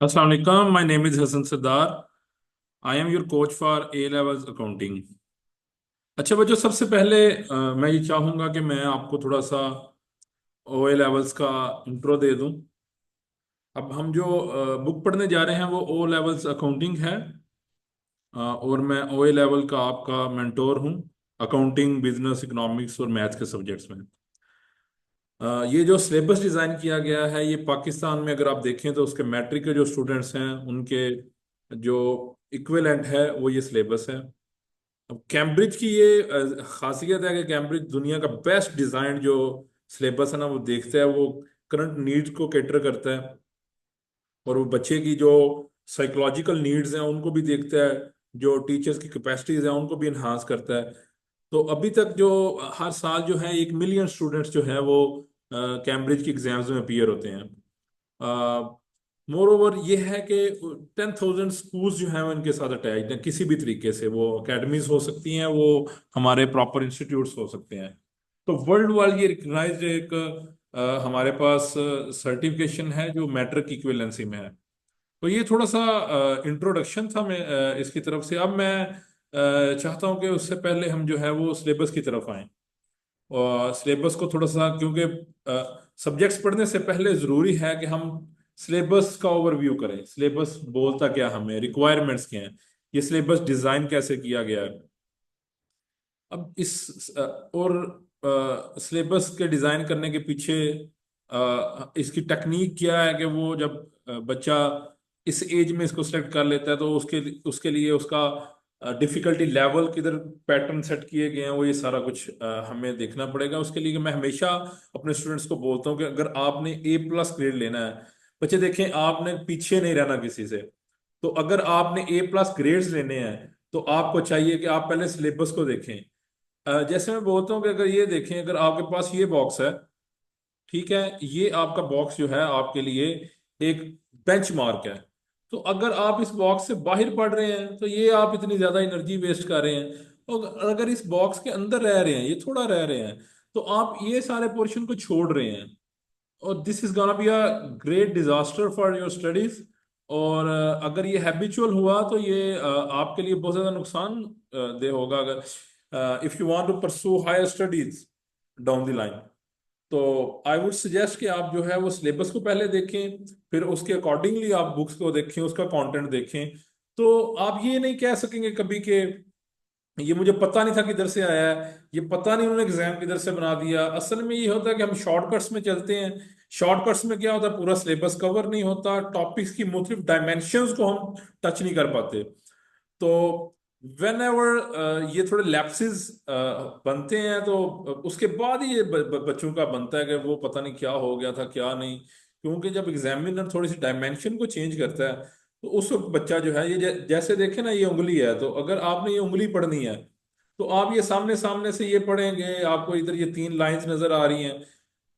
Assalamu alaikum. My name is Hassan Sardar. I am your coach for A levels accounting. अच्छा बच्चों, सबसे पहले मैं ये चाहूँगा कि मैं आपको थोड़ा सा ओ ए लेवल्स का इंट्रो दे दूं। अब हम जो बुक पढ़ने जा रहे हैं वो ओ लेवल्स अकाउंटिंग है। और मैं ओ ए लेवल का आपका मेंटोर हूँ, अकाउंटिंग, बिजनेस, इकोनॉमिक्स और मैथ्स के सब्जेक्ट्स में। ये जो सिलेबस डिज़ाइन किया गया है ये पाकिस्तान में अगर आप देखें तो उसके मैट्रिक के जो स्टूडेंट्स हैं उनके जो इक्विवेलेंट है वो ये सिलेबस है। अब कैम्ब्रिज की ये खासियत है कि कैम्ब्रिज दुनिया का बेस्ट डिजाइन जो सिलेबस है ना वो देखता है, वो करंट नीड्स को कैटर करता है और वो बच्चे की जो साइकोलॉजिकल नीड्स हैं उनको भी देखता है, जो टीचर्स की कैपेसिटीज हैं उनको भी इन्हांस करता है। तो अभी तक जो हर साल जो है 1 मिलियन स्टूडेंट्स जो है वो कैम्ब्रिज की एग्जाम्स में अपीयर होते हैं। मोर ओवर ये है कि 10,000 स्कूल्स जो हैं वो इनके साथ अटैच्ड हैं किसी भी तरीके से। वो अकेडमीज हो सकती हैं, वो हमारे प्रॉपर इंस्टीट्यूट्स हो सकते हैं। तो वर्ल्ड वाइड ये रिकग्नाइज्ड एक हमारे पास सर्टिफिकेशन है जो मैट्रिक इक्विवेलेंसी में है। तो ये थोड़ा सा इंट्रोडक्शन था मैं इसकी तरफ से। अब मैं चाहता हूँ कि उससे पहले हम जो है वो सिलेबस की तरफ आएं। और सिलेबस को थोड़ा सा, क्योंकि सब्जेक्ट्स पढ़ने से पहले जरूरी है कि हम सिलेबस का ओवरव्यू करें। सिलेबस बोलता क्या, हमें रिक्वायरमेंट्स क्या हैं, ये सिलेबस डिजाइन कैसे किया गया है। अब और सिलेबस के डिजाइन करने के पीछे इसकी टेक्निक क्या है कि वो जब बच्चा इस एज में इसको सेलेक्ट कर लेता है तो उसके उसके लिए उसका डिफिकल्टी लेवल किधर पैटर्न सेट किए गए हैं, वो ये सारा कुछ हमें देखना पड़ेगा। उसके लिए मैं हमेशा अपने स्टूडेंट्स को बोलता हूँ कि अगर आपने A+ ग्रेड लेना है, बच्चे देखें आपने पीछे नहीं रहना किसी से। तो अगर आपने A+ ग्रेड्स लेने हैं तो आपको चाहिए कि आप पहले सिलेबस को देखें। जैसे मैं बोलता हूँ कि अगर ये देखें, अगर आपके पास ये बॉक्स है, ठीक है, ये आपका बॉक्स जो है आपके लिए एक बेंचमार्क है। तो अगर आप इस बॉक्स से बाहर पढ़ रहे हैं तो ये आप इतनी ज्यादा एनर्जी वेस्ट कर रहे हैं। और अगर इस बॉक्स के अंदर रह रहे हैं, ये थोड़ा रह रहे हैं, तो आप ये सारे पोर्शन को छोड़ रहे हैं। और this is gonna be a great disaster for your studies. और अगर ये हैबिचुअल हुआ तो ये आपके लिए बहुत ज्यादा नुकसान दे होगा। अगर if you want to pursue higher studies down the line, तो आई वुड सजेस्ट कि आप जो है वो सिलेबस को पहले देखें, फिर उसके अकॉर्डिंगली आप बुक्स को देखें, उसका कंटेंट देखें। तो आप ये नहीं कह सकेंगे कभी कि ये मुझे पता नहीं था किधर से आया है, ये पता नहीं उन्होंने एग्जाम किधर से बना दिया। असल में ये होता है कि हम शॉर्टकट्स में चलते हैं। शॉर्टकट्स में क्या होता है, पूरा सिलेबस कवर नहीं होता, टॉपिक्स की मुख्तलिफ डायमेंशंस को हम टच नहीं कर पाते। तो वेन एवर ये थोड़े लैप्सेस बनते हैं तो उसके बाद ही ये बच्चों का बनता है कि वो पता नहीं क्या हो गया था क्या नहीं। क्योंकि जब एग्जामिनर थोड़ी सी डायमेंशन को चेंज करता है तो उस वक्त बच्चा जो है ये जैसे देखे ना, ये उंगली है, तो अगर आपने ये उंगली पढ़नी है तो आप ये सामने सामने से ये पढ़ेंगे, आपको इधर ये 3 लाइंस नजर आ रही हैं।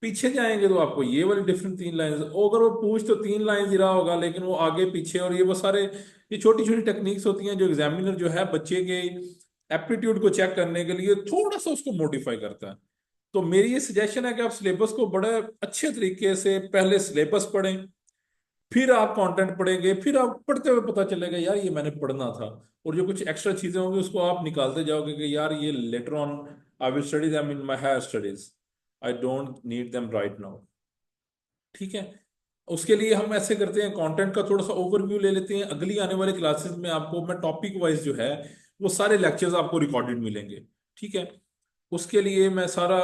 पीछे जाएंगे तो आपको ये वाली डिफरेंट 3 लाइंस, अगर वो पूछ तो 3 लाइंस ही रहा होगा लेकिन वो आगे पीछे, और ये वो सारे ये छोटी छोटी टेक्निक्स होती हैं जो एग्जामिनर जो है बच्चे के एप्टीट्यूड को चेक करने के लिए थोड़ा सा उसको मॉडिफाई करता है। तो मेरी ये सजेशन है कि आप सिलेबस को बड़े अच्छे तरीके से पहले सिलेबस पढ़ें, फिर आप कंटेंट पढ़ेंगे, फिर आप पढ़ते हुए पता चलेगा यार ये मैंने पढ़ना था। और जो कुछ एक्स्ट्रा चीजें होंगी उसको आप निकालते जाओगे कि यार ये later on I will study them in my higher studies, I don't need them right now. ठीक है, उसके लिए हम ऐसे करते हैं, कंटेंट का थोड़ा सा ओवरव्यू ले लेते हैं। अगली आने वाली क्लासेस में आपको मैं टॉपिक वाइज जो है वो सारे लेक्चर्स आपको रिकॉर्डेड मिलेंगे। ठीक है, उसके लिए मैं सारा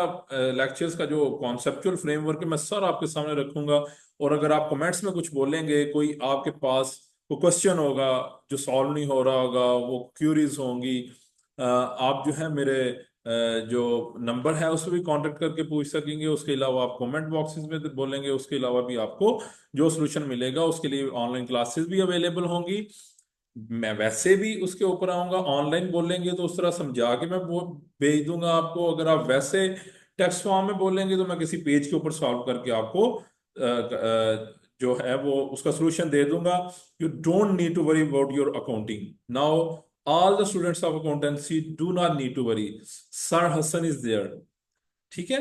लेक्चर्स का जो कॉन्सेप्चुअल फ्रेमवर्क है मैं सारा आपके सामने रखूंगा। और अगर आप कमेंट्स में कुछ बोलेंगे, कोई आपके पास कोई क्वेश्चन होगा जो सॉल्व नहीं हो रहा होगा, वो क्यूरीज होंगी, आप जो है मेरे जो नंबर है उस पर भी कांटेक्ट करके पूछ सकेंगे। उसके अलावा आप कमेंट बॉक्सेस में बोलेंगे, उसके अलावा भी आपको जो सोल्यूशन मिलेगा उसके लिए ऑनलाइन क्लासेस भी अवेलेबल होंगी। मैं वैसे भी उसके ऊपर आऊंगा, ऑनलाइन बोलेंगे तो उस तरह समझा के मैं वो भेज दूंगा आपको। अगर आप वैसे टेक्स्ट फॉर्म में बोलेंगे तो मैं किसी पेज के ऊपर सॉल्व करके आपको जो है वो उसका सोल्यूशन दे दूंगा। You don't need to worry about your accounting now. All the students of accountancy do not need to worry, sir Hasan is there. ठीक है,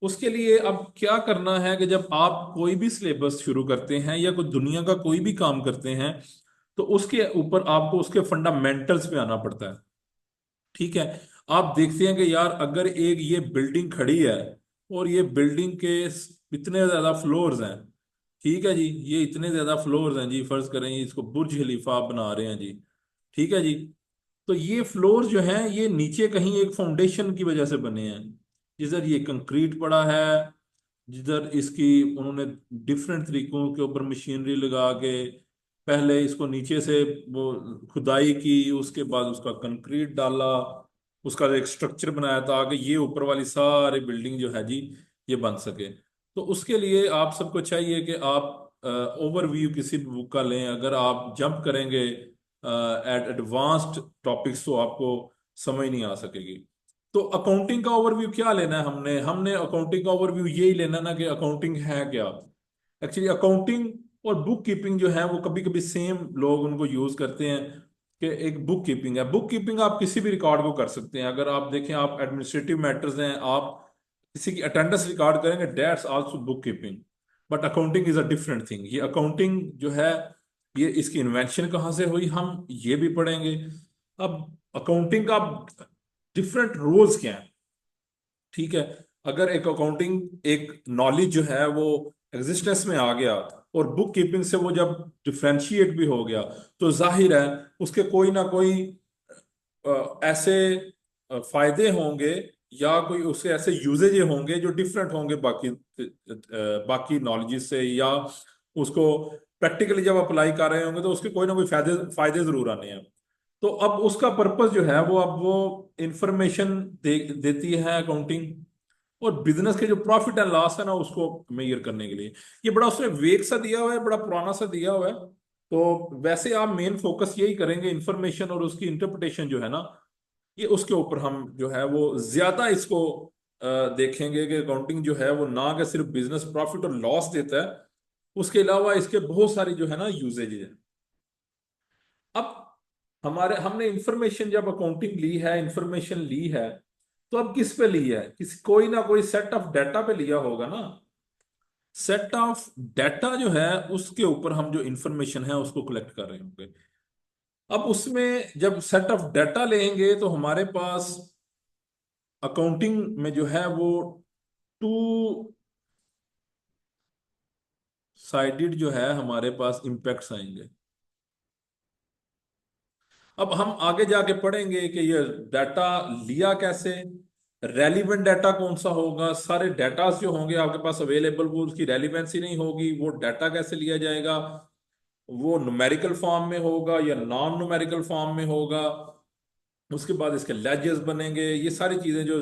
उसके लिए अब क्या करना है कि जब आप कोई भी सिलेबस शुरू करते हैं या कोई दुनिया का कोई भी काम करते हैं, तो उसके ऊपर आपको उसके फंडामेंटल्स पे आना पड़ता है। ठीक है। आप देखते हैं कि यार अगर एक ये बिल्डिंग खड़ी है और ये बिल्डिंग के इतने ज्यादा फ्लोर्स हैं, ठीक है जी, ये इतने ज्यादा फ्लोर्स हैं जी, फर्ज करें इसको बुर्ज खलीफा आप बना रहे हैं जी, ठीक है जी। तो ये फ्लोर जो हैं ये नीचे कहीं एक फाउंडेशन की वजह से बने हैं, जिधर ये कंक्रीट पड़ा है, जिधर इसकी उन्होंने डिफरेंट तरीकों के ऊपर मशीनरी लगा के पहले इसको नीचे से वो खुदाई की, उसके बाद उसका कंक्रीट डाला, उसका एक स्ट्रक्चर बनाया ताकि ये ऊपर वाली सारी बिल्डिंग जो है जी ये बन सके। तो उसके लिए आप सबको चाहिए कि आप ओवरव्यू किसी भी बुक का लें। अगर आप जंप करेंगे एट एडवांस्ड टॉपिक्स तो आपको समझ नहीं आ सकेगी। तो अकाउंटिंग का ओवरव्यू क्या लेना है हमने हमने अकाउंटिंग का ओवरव्यू यही लेना ना कि अकाउंटिंग है क्या। एक्चुअली अकाउंटिंग और बुक कीपिंग जो है वो कभी कभी सेम लोग उनको यूज करते हैं कि एक बुक कीपिंग है। बुक कीपिंग आप किसी भी रिकॉर्ड को कर सकते हैं। अगर आप देखें आप एडमिनिस्ट्रेटिव मैटर्स हैं, आप किसी की अटेंडेंस रिकॉर्ड करेंगे, that's also book keeping. But accounting is a different thing. ये अकाउंटिंग जो है ये इसकी इन्वेंशन कहाँ से हुई हम ये भी पढ़ेंगे। अब अकाउंटिंग का डिफरेंट रोल्स क्या है, ठीक है। अगर एक अकाउंटिंग एक नॉलेज जो है वो एग्जिस्टेंस में आ गया और बुक कीपिंग से वो जब डिफ्रेंशिएट भी हो गया, तो जाहिर है उसके कोई ना कोई ऐसे फायदे होंगे या कोई उसके ऐसे यूजेज होंगे जो डिफरेंट होंगे बाकी बाकी नॉलेज से, या उसको प्रैक्टिकली जब अप्लाई कर रहे होंगे तो उसके कोई ना कोई फायदे फायदे जरूर आने हैं। तो अब उसका पर्पस जो है वो अब वो इंफॉर्मेशन देती है अकाउंटिंग, और बिजनेस के जो प्रॉफिट एंड लॉस है ना उसको मेजर करने के लिए। ये बड़ा उसने वेग सा दिया हुआ है, बड़ा पुराना सा दिया हुआ है। तो वैसे आप मेन फोकस यही करेंगे इंफॉर्मेशन और उसकी इंटरप्रिटेशन जो है ना, ये उसके ऊपर हम जो है वो ज्यादा इसको देखेंगे कि अकाउंटिंग जो है वो ना कि सिर्फ बिजनेस प्रॉफिट और लॉस देता है, उसके अलावा इसके बहुत सारी जो है ना यूजेज है। अब हमारे हमने इंफॉर्मेशन जब अकाउंटिंग ली है, इंफॉर्मेशन ली है, तो अब किस पे ली है, किसी कोई ना कोई सेट ऑफ डाटा पे लिया होगा ना। सेट ऑफ डाटा जो है उसके ऊपर हम जो इंफॉर्मेशन है उसको कलेक्ट कर रहे होंगे। अब उसमें जब सेट ऑफ डाटा लेंगे तो हमारे पास अकाउंटिंग में जो है वो टू साइडेड जो है हमारे पास इंपैक्ट्स आएंगे। अब हम आगे जाके पढ़ेंगे कि ये डाटा लिया कैसे, रेलिवेंट डाटा कौन सा होगा, सारे डाटा जो होंगे आपके पास अवेलेबल वो उसकी रेलिवेंसी नहीं होगी, वो डाटा कैसे लिया जाएगा, वो न्यूमेरिकल फॉर्म में होगा या नॉन न्यूमेरिकल फॉर्म में होगा, उसके बाद इसके लेजर्स बनेंगे, ये सारी चीजें जो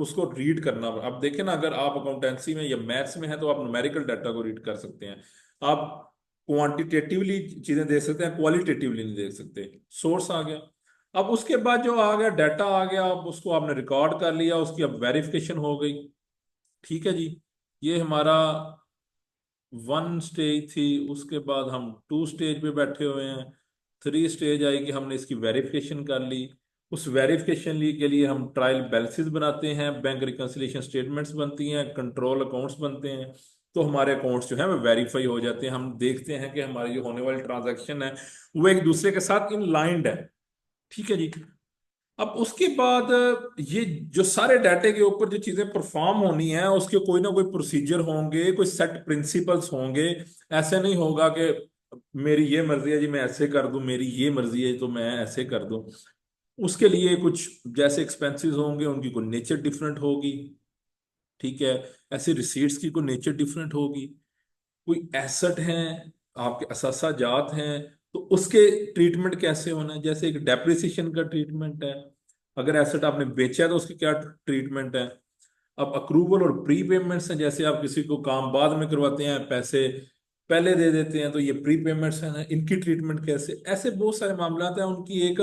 उसको रीड करना। अब देखें ना, अगर आप अकाउंटेंसी में या मैथ्स में है तो आप न्यूमेरिकल डाटा को रीड कर सकते हैं, आप क्वांटिटेटिवली चीजें देख सकते हैं, क्वालिटेटिवली नहीं देख सकते। सोर्स आ गया। अब उसके बाद जो आ गया डाटा आ गया, अब उसको आपने रिकॉर्ड कर लिया, उसकी अब वेरिफिकेशन हो गई। ठीक है जी। ये हमारा वन स्टेज थी। उसके बाद हम टू स्टेज पे बैठे हुए हैं। थ्री स्टेज आई कि हमने इसकी वेरिफिकेशन कर ली। उस वेरिफिकेशन के लिए हम ट्रायल बैलेंसेस बनाते हैं, बैंक रिकंसिलिएशन स्टेटमेंट्स बनती हैं, कंट्रोल अकाउंट्स बनते हैं। तो हमारे अकाउंट्स जो है वो वेरीफाई हो जाते हैं। हम देखते हैं कि हमारी जो होने वाली ट्रांजैक्शन है वो एक दूसरे के साथ इन लाइंड है। ठीक है जी। अब उसके बाद ये जो सारे डाटे के ऊपर जो चीजें परफॉर्म होनी है उसके कोई ना कोई प्रोसीजर होंगे, कोई सेट प्रिंसिपल्स होंगे। ऐसे नहीं होगा कि मेरी ये मर्जी है जी मैं ऐसे कर दूं, मेरी ये मर्जी है तो मैं ऐसे कर दूं। उसके लिए कुछ जैसे एक्सपेंसेस होंगे उनकी कोई नेचर डिफरेंट होगी। ठीक है। ऐसे रिसीट्स की कोई नेचर डिफरेंट होगी। कोई एसेट हैं, आपके असासा जात हैं, तो उसके ट्रीटमेंट कैसे होना है। जैसे एक डेप्रिसिएशन का ट्रीटमेंट है, अगर एसेट आपने बेचा है तो उसकी क्या ट्रीटमेंट है। अब अक्रूवल और प्री पेमेंट्स हैं, जैसे आप किसी को काम बाद में करवाते हैं, पैसे पहले दे देते हैं, तो ये प्री पेमेंट्स हैं, इनकी ट्रीटमेंट कैसे। ऐसे बहुत सारे मामला हैं, उनकी एक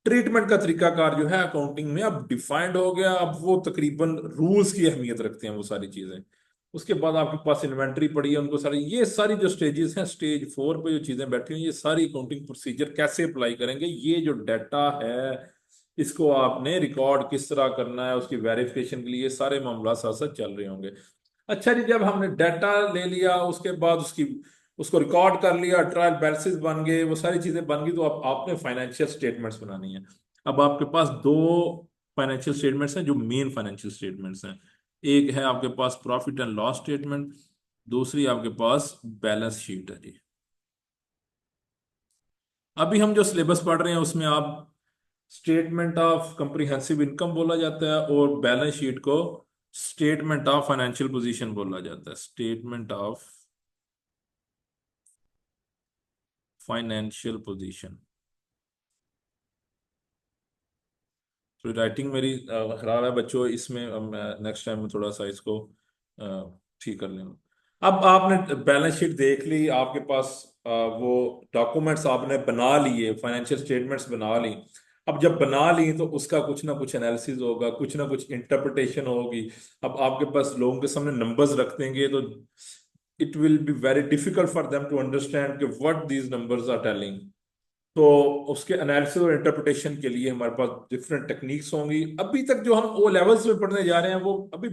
ट्रीटमेंट का तरीकाकार जो है अकाउंटिंग में अब डिफाइंड हो गया। अब वो तकरीबन रूल्स की अहमियत रखते हैं वो सारी चीजें। उसके बाद आपके पास इन्वेंट्री पड़ी है, उनको सारी ये सारी जो स्टेजेस हैं, स्टेज फोर पे जो चीजें बैठी हुई हैं, ये सारी अकाउंटिंग प्रोसीजर कैसे अप्लाई करेंगे, ये जो डाटा है इसको आपने रिकॉर्ड किस तरह करना है, उसकी वेरिफिकेशन के लिए सारे मामला साथ साथ चल रहे होंगे। अच्छा जी, जब हमने डाटा ले लिया उसके बाद उसको रिकॉर्ड कर लिया, ट्रायल बैलेंसेस बन गए, वो सारी चीजें बन गई, तो अब आपने फाइनेंशियल स्टेटमेंट्स बनानी है। अब आपके पास दो फाइनेंशियल स्टेटमेंट्स हैं जो मेन फाइनेंशियल स्टेटमेंट्स हैं। एक है आपके पास प्रॉफिट एंड लॉस स्टेटमेंट, दूसरी आपके पास बैलेंस शीट है जी। अभी हम जो सिलेबस पढ़ रहे हैं उसमें आप स्टेटमेंट ऑफ कंप्रिहेंसिव इनकम बोला जाता है, और बैलेंस शीट को स्टेटमेंट ऑफ फाइनेंशियल पोजीशन बोला जाता है, स्टेटमेंट ऑफ फाइनेंशियल पोजीशन। तो राइटिंग मेरी खराब है बच्चों, इसमें नेक्स्ट टाइम में थोड़ा सा इसको ठीक कर लेंगे। अब आपने बैलेंस शीट देख ली, आपके पास वो डॉक्यूमेंट्स आपने बना लिए, फाइनेंशियल स्टेटमेंट्स बना ली। अब जब बना ली तो उसका कुछ ना कुछ एनालिसिस होगा, कुछ ना कुछ इंटरप्रिटेशन होगी। अब आपके पास लोगों के सामने नंबर्स रख देंगे तो it will be very difficult for them to understand कि what these numbers are telling. तो उसके एनालिसिस और इंटरप्रिटेशन के लिए हमारे पास डिफरेंट टेक्निक्स होंगी। अभी तक जो हम ओ लेवल्स में पढ़ने जा रहे हैं वो अभी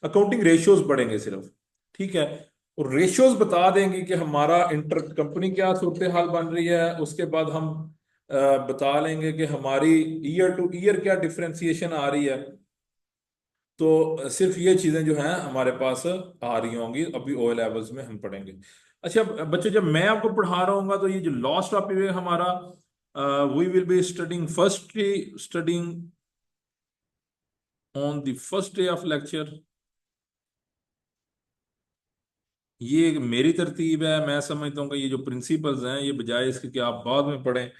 अकाउंटिंग रेशियोज पढ़ेंगे सिर्फ, ठीक है। और रेशियोज बता देंगे कि हमारा इंटर कंपनी क्या सूरत हाल बन रही है, उसके बाद हम बता लेंगे कि हमारी ईयर टू ईयर क्या डिफरेंशिएशन आ रही है। तो सिर्फ ये चीजें जो हैं हमारे पास आ रही होंगी, अभी ओ लेवल्स में हम पढ़ेंगे। अच्छा बच्चों, जब मैं आपको पढ़ा रहा हूँ तो ये जो लास्ट टॉपिक है हमारा, we will be studying on the first day of lecture. ये मेरी तरतीब है, मैं समझता हूँ कि ये जो प्रिंसिपल्स हैं ये बजाय इसके कि आप बाद में पढ़ें,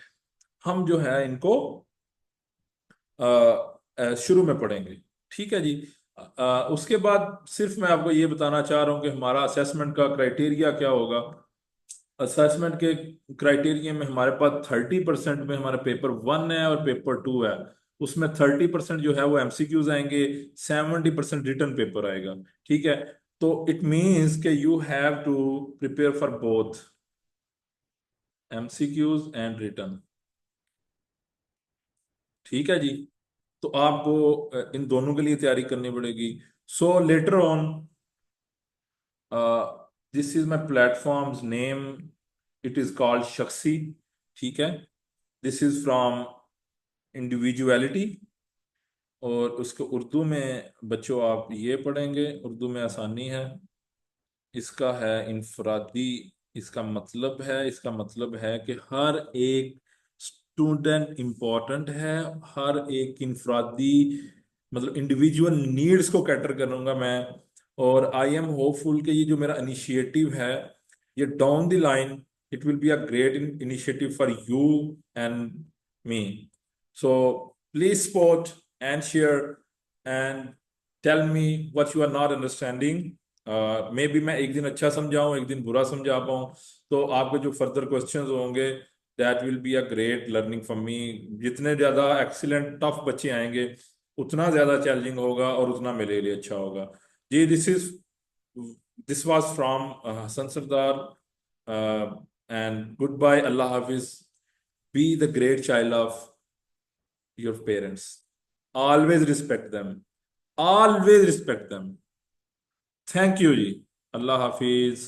हम जो है इनको शुरू में पढ़ेंगे, ठीक है जी। उसके बाद सिर्फ मैं आपको ये बताना चाह रहा हूँ कि हमारा असेसमेंट का क्राइटेरिया क्या होगा। असेसमेंट के क्राइटेरिया में हमारे पास 30% में हमारा पेपर 1 है और पेपर 2 है। उसमें 30% जो है वो एमसीक्यूज आएंगे, 70% रिटन पेपर आएगा, ठीक है। तो इट मीन्स के you have to prepare for both MCQs and written, ठीक है जी। तो आपको इन दोनों के लिए तैयारी करनी पड़ेगी। So later on, this is my platform's name, it is called शख्सी, ठीक है। दिस इज फ्रॉम इंडिविजुअलिटी, और उसको उर्दू में बच्चों आप ये पढ़ेंगे, उर्दू में आसानी है। इसका है इनफरादी, इसका मतलब है कि हर एक स्टूडेंट इंपॉर्टेंट है, हर एक इनफरादी मतलब इंडिविजुअल नीड्स को कैटर करूंगा मैं। और आई एम होपफुल कि ये जो मेरा इनिशिएटिव है, ये down the line it will be a great initiative for you and me. So please support and share and tell me what you are not understanding. Maybe मैं एक दिन अच्छा समझाऊं, एक दिन बुरा समझा पाऊं। तो आपके जो फर्दर क्वेश्चंस होंगे, that will be a great learning for me. जितने ज्यादा एक्सीलेंट टफ बच्चे आएंगे उतना ज्यादा चैलेंजिंग होगा और उतना मेरे लिए अच्छा होगा जी। This was from Hasan Sardar, and goodbye, अल्लाह हाफिज। Be the great child of your parents, always respect them, always respect them. Thank you जी, अल्लाह हाफिज।